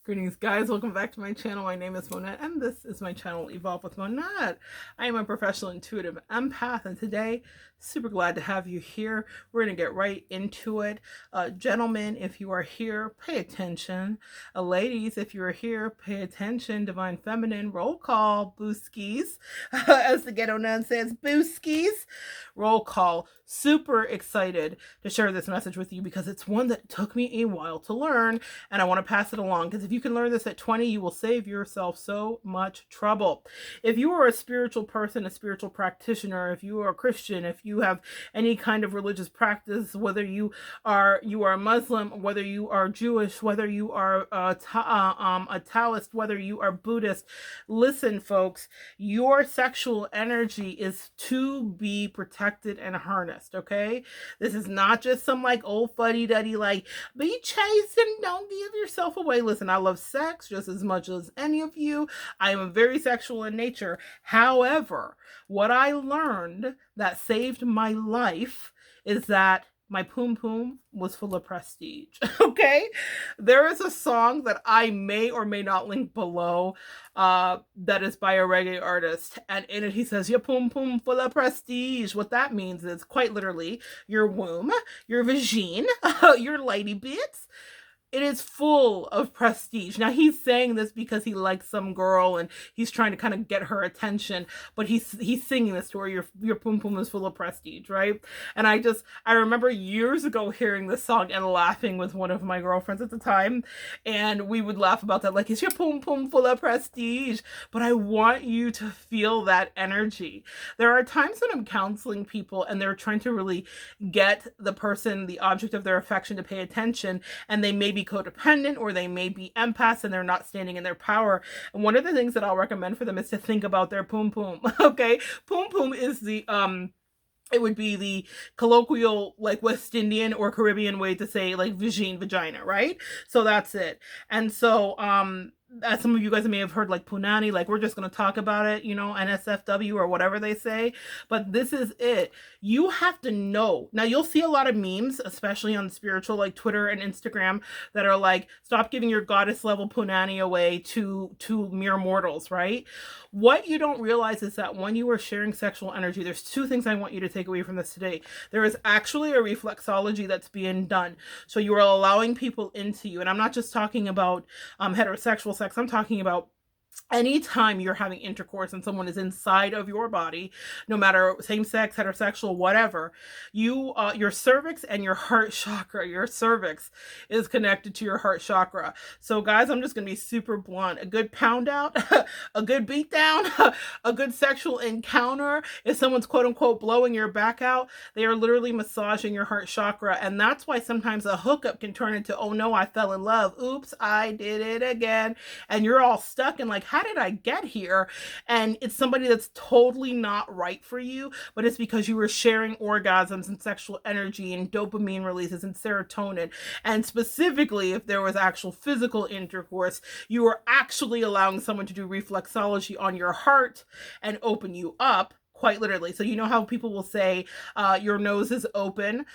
Greetings, guys. Welcome back to my channel. My name is Monette, and this is my channel, Evolve with Monette. I am a professional intuitive empath, and today, super glad to have you here. We're going to get right into it. Gentlemen, if you are here, pay attention. Ladies, if you are here, pay attention. Divine Feminine, roll call, booskies. As the ghetto nun says, booskies. Roll call. Super excited to share this message with you because it's one that took me a while to learn, and I want to pass it along because if you can learn this at 20, you will save yourself so much trouble. If you are a spiritual person, a spiritual practitioner, if you are a Christian, if you have any kind of religious practice, whether you are a Muslim, whether you are Jewish, whether you are a Taoist, whether you are Buddhist, listen, folks, your sexual energy is to be protected and harnessed, okay? This is not just some like old fuddy-duddy like, be chaste and don't give yourself away. Listen, I love sex just as much as any of you. I am very sexual in nature. However, what I learned that saved my life is that my Pum Pum was full of prestige, okay? There is a song that I may or may not link below that is by a reggae artist. And in it, he says, your Pum Pum full of prestige. What that means is quite literally your womb, your vagine, your lady bits. It is full of prestige. Now, he's saying this because he likes some girl and he's trying to kind of get her attention, but he's singing this to her, your Pum Pum is full of prestige, right? And I remember years ago hearing this song and laughing with one of my girlfriends at the time, and we would laugh about that, like, is your Pum Pum full of prestige? But I want you to feel that energy. There are times when I'm counseling people and they're trying to really get the person, the object of their affection, to pay attention, and they may be codependent or they may be empaths and they're not standing in their power. And one of the things that I'll recommend for them is to think about their Pum Pum. Okay, Pum Pum is the it would be the colloquial, like, West Indian or Caribbean way to say, like, vagina, right? So that's it. And so as some of you guys may have heard, like, punani, like, we're just going to talk about it, you know, NSFW or whatever they say, but this is it. You have to know. Now, you'll see a lot of memes, especially on spiritual, like Twitter and Instagram, that are like, stop giving your goddess level punani away to mere mortals, right? What you don't realize is that when you are sharing sexual energy, there's two things I want you to take away from this today. There is actually a reflexology that's being done. So you are allowing people into you. And I'm not just talking about heterosexual sex. I'm talking about anytime you're having intercourse and someone is inside of your body, no matter same sex, heterosexual, whatever, your cervix and your heart chakra, your cervix is connected to your heart chakra. So guys, I'm just going to be super blunt. A good pound out, a good beat down, a good sexual encounter. If someone's quote unquote blowing your back out, they are literally massaging your heart chakra. And that's why sometimes a hookup can turn into, oh no, I fell in love. Oops, I did it again. And you're all stuck in like, how did I get here? And it's somebody that's totally not right for you, but it's because you were sharing orgasms and sexual energy and dopamine releases and serotonin. And specifically, if there was actual physical intercourse, you were actually allowing someone to do reflexology on your heart and open you up. Quite literally. So you know how people will say your nose is open.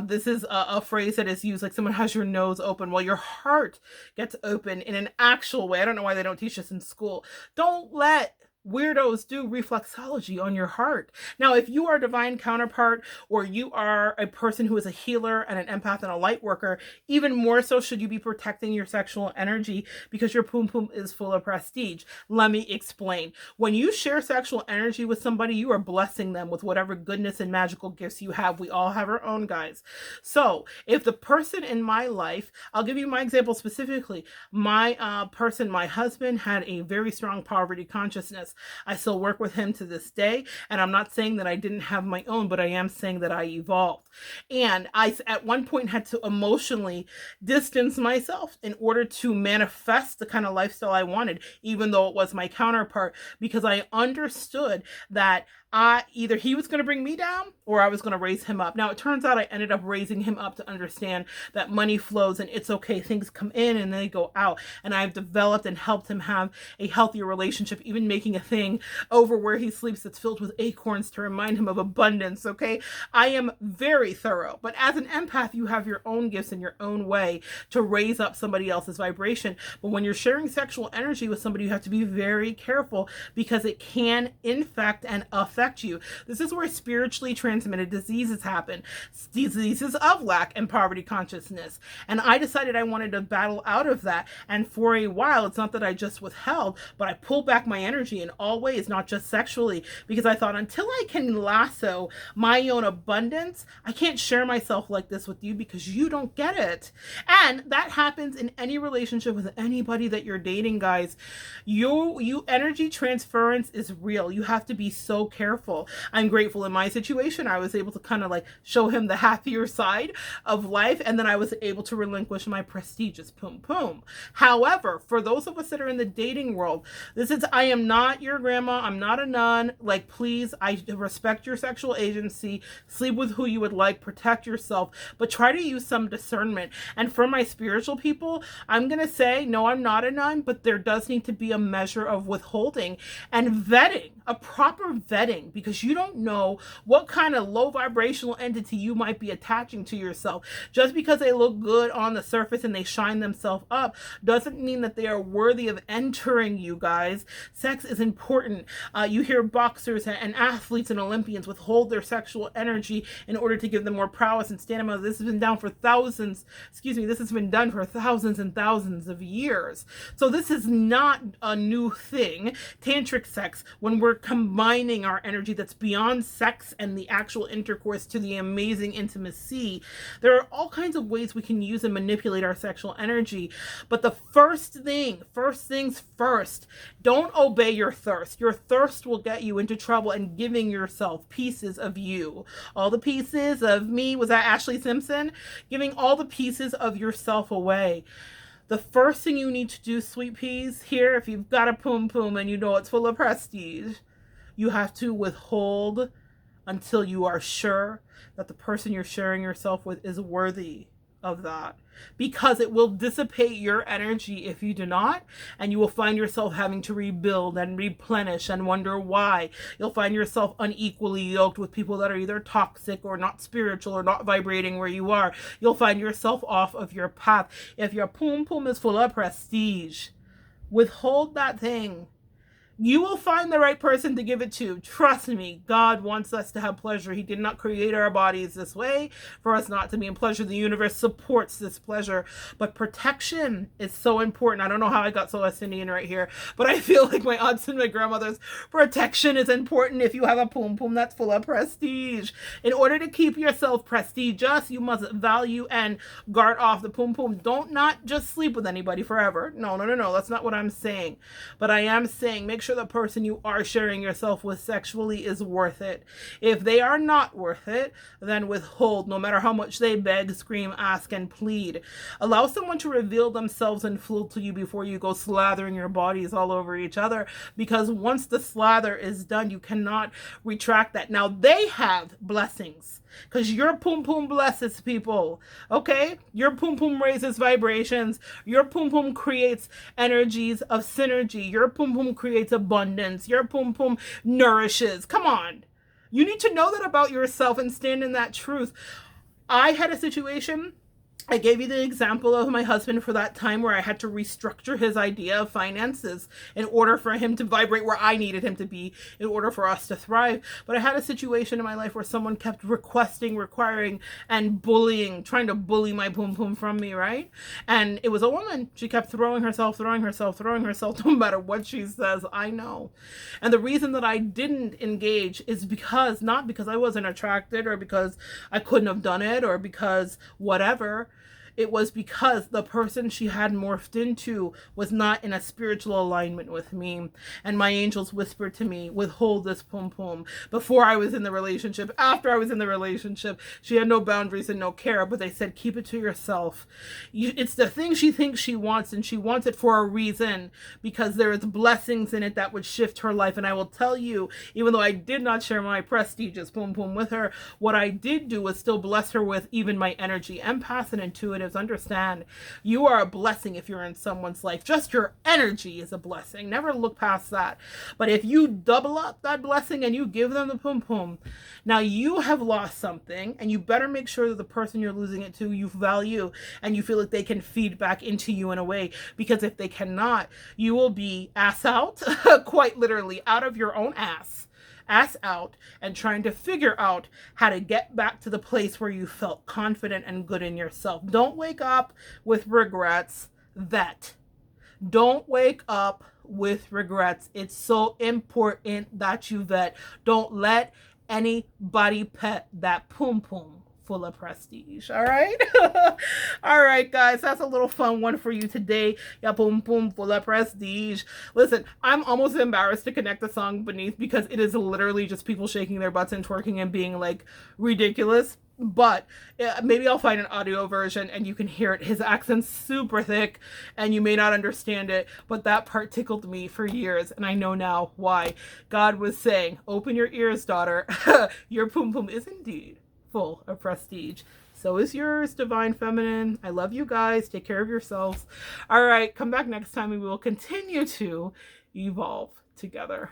This is a phrase that is used like someone has your nose open. Well, your heart gets open in an actual way. I don't know why they don't teach this in school. Don't let weirdos do reflexology on your heart. Now, if you are a divine counterpart or you are a person who is a healer and an empath and a light worker, even more so should you be protecting your sexual energy because your Pum Pum is full of prestige. Let me explain. When you share sexual energy with somebody, you are blessing them with whatever goodness and magical gifts you have. We all have our own, guys. So if the person in my life, I'll give you my example specifically, my husband had a very strong poverty consciousness. I still work with him to this day, and I'm not saying that I didn't have my own, but I am saying that I evolved. And I, at one point, had to emotionally distance myself in order to manifest the kind of lifestyle I wanted, even though it was my counterpart, because I understood that either he was going to bring me down or I was going to raise him up. Now, it turns out I ended up raising him up to understand that money flows and it's okay. Things come in and they go out. And I've developed and helped him have a healthier relationship, even making a a thing over where he sleeps that's filled with acorns to remind him of abundance, okay? I am very thorough. But as an empath, you have your own gifts in your own way to raise up somebody else's vibration. But when you're sharing sexual energy with somebody, you have to be very careful because it can infect and affect you. This is where spiritually transmitted diseases happen. Diseases of lack and poverty consciousness. And I decided I wanted to battle out of that. And for a while, it's not that I just withheld, but I pulled back my energy in all ways, not just sexually, because I thought until I can lasso my own abundance, I can't share myself like this with you because you don't get it. And that happens in any relationship with anybody that you're dating, guys. You energy transference is real. You have to be so careful. I'm grateful in my situation. I was able to kind of like show him the happier side of life, and then I was able to relinquish my prestigious Pum Pum. However, for those of us that are in the dating world, I am not your grandma. I'm not a nun. Like, please, I respect your sexual agency. Sleep with who you would like. Protect yourself, but try to use some discernment. And for my spiritual people, I'm going to say, no, I'm not a nun, but there does need to be a measure of withholding and vetting, a proper vetting, because you don't know what kind of low vibrational entity you might be attaching to yourself. Just because they look good on the surface and they shine themselves up doesn't mean that they are worthy of entering you, guys. Sex is important. You hear boxers and athletes and Olympians withhold their sexual energy in order to give them more prowess and stamina. This has been done for this has been done for thousands and thousands of years. So this is not a new thing. Tantric sex, when we're combining our energy that's beyond sex and the actual intercourse to the amazing intimacy, there are all kinds of ways we can use and manipulate our sexual energy. But the first things first, don't obey your thirst. Your thirst will get you into trouble and giving yourself pieces of you. All the pieces of me, was that Ashley Simpson? Giving all the pieces of yourself away. The first thing you need to do, sweet peas, here, if you've got a Pum Pum and you know it's full of prestige, you have to withhold until you are sure that the person you're sharing yourself with is worthy of that, because it will dissipate your energy if you do not, and you will find yourself having to rebuild and replenish and wonder why. You'll find yourself unequally yoked with people that are either toxic or not spiritual or not vibrating where you are. You'll find yourself off of your path. If your Pum Pum is full of prestige, withhold that thing. You will find the right person to give it to. Trust me, God wants us to have pleasure. He did not create our bodies this way for us not to be in pleasure. The universe supports this pleasure. But protection is so important. I don't know how I got so West Indian right here, but I feel like my aunts and my grandmothers, protection is important if you have a Pum Pum that's full of prestige. In order to keep yourself prestigious, you must value and guard off the Pum Pum. Don't not just sleep with anybody forever. No. That's not what I'm saying. But I am saying make sure the person you are sharing yourself with sexually is worth it. If they are not worth it, then withhold, no matter how much they beg, scream, ask, and plead. Allow someone to reveal themselves in full to you before you go slathering your bodies all over each other, because once the slather is done, you cannot retract that. Now they have blessings, because your Pum Pum blesses people, okay? Your Pum Pum raises vibrations. Your Pum Pum creates energies of synergy. Your Pum Pum creates abundance. Your Pum Pum nourishes. Come on. You need to know that about yourself and stand in that truth. I had a situation, I gave you the example of my husband for that time where I had to restructure his idea of finances in order for him to vibrate where I needed him to be in order for us to thrive. But I had a situation in my life where someone kept requiring, and bullying, trying to bully my Pum Pum from me, right? And it was a woman. She kept throwing herself, no matter what she says, I know. And the reason that I didn't engage is not because I wasn't attracted or because I couldn't have done it or because whatever. It was because the person she had morphed into was not in a spiritual alignment with me. And my angels whispered to me, withhold this Pum Pum. Before I was in the relationship, after I was in the relationship, she had no boundaries and no care, but they said, keep it to yourself. It's the thing she thinks she wants, and she wants it for a reason, because there is blessings in it that would shift her life. And I will tell you, even though I did not share my prestigious Pum Pum with her, what I did do was still bless her with even my energy. Empath and intuitive is understand you are a blessing if you're in someone's life. Just your energy is a blessing. Never look past that. But if you double up that blessing and you give them the pum pum, now you have lost something, and you better make sure that the person you're losing it to you value and you feel like they can feed back into you in a way, because if they cannot, you will be ass out, quite literally out of your own ass out, and trying to figure out how to get back to the place where you felt confident and good in yourself. Don't wake up with regrets. Don't wake up with regrets. It's so important that you vet. Don't let anybody pet that pum pum full of prestige. All right. All right, guys, that's a little fun one for you today. Yeah, pum pum full of prestige. Listen, I'm almost embarrassed to connect the song beneath, because it is literally just people shaking their butts and twerking and being like ridiculous. But maybe I'll find an audio version and you can hear it. His accent's super thick and you may not understand it, but that part tickled me for years, and I know now why. God was saying, open your ears, daughter. Your pum pum is indeed full of prestige. So is yours, divine feminine. I love you guys. Take care of yourselves. All right, come back next time and we will continue to evolve together.